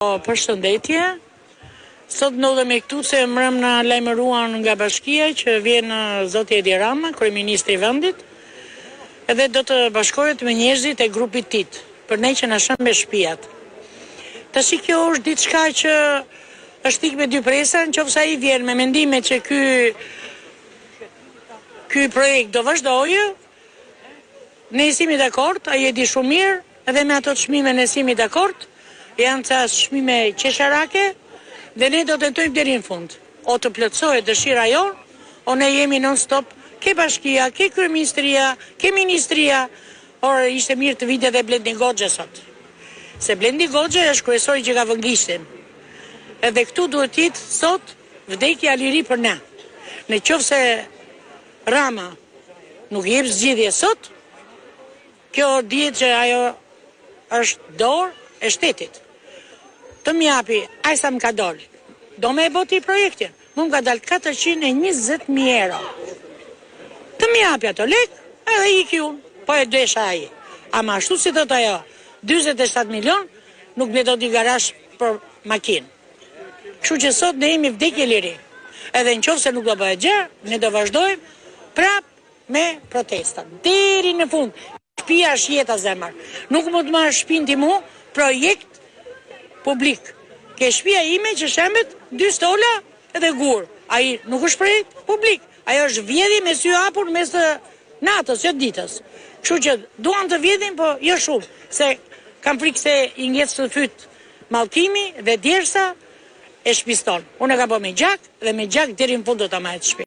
Përshëndetje. Sot ndodhemi këtu se mbrëmnë lajmëruan nga bashkia që vjen zoti Edi Rama, kryeministri i vendit, edhe do të bashkohet me njerëzit e grupit TIT, për ne që na shëmbe shtëpiat. Tash kjo është diçka që është ikë me dy presa, nëse ai vjen me mendimet që ky projekt do vazhdojë, ne jemi dakord, ai e di shumë mirë, edhe me ato çmime ne jemi dakord. Janë ca çmime qesharake dhe ne do të tentojmë deri në fund. O të plotësohet dëshira jonë, o ne jemi non stop, ke bashkia, ke kryeministria, ke ministria, or ishte mirë të vite dhe Blendi Goxha sot. Se Blendi Goxha është kryesori që ka vëngjishtin. Edhe këtu duhet të jetë sot vdekja liri për ne. Në qoftë se Rama nuk jep zgjidhje sot, kjo dihet që ajo është dorë e shtetit. Të m'japi, aj sa më ka dolë, do me e boti projektin, më ka dalë 420.000 euro. Të m'japi ato lek, edhe i kjo, po e desha aji. Ama ashtu si të të ajo, 27 milion, nuk me do t'i garash për makinë. Kështu që sot ne jemi vdekje liri. Edhe në qofë se nuk do bëhet gjë, ne do vazhdojmë prap me protesta. Deri në fund, shtëpia është jeta zemër. Nuk më të marrë shtëpinë ti mu, projekt publik. Ke shtëpia ime që shembet 2 stola edhe gur. Ai nuk është projekt publik. Ajo është vjedhje me sy hapur mes të natës, jo ditës. Kështu që duan të vjedhin, po jo shumë, se kam frikë se i ngec të fyt mallkimi dhe djersa e shpiston. Unë e kam bërë me gjak dhe me gjak deri në fund do ta marrë shtëpi.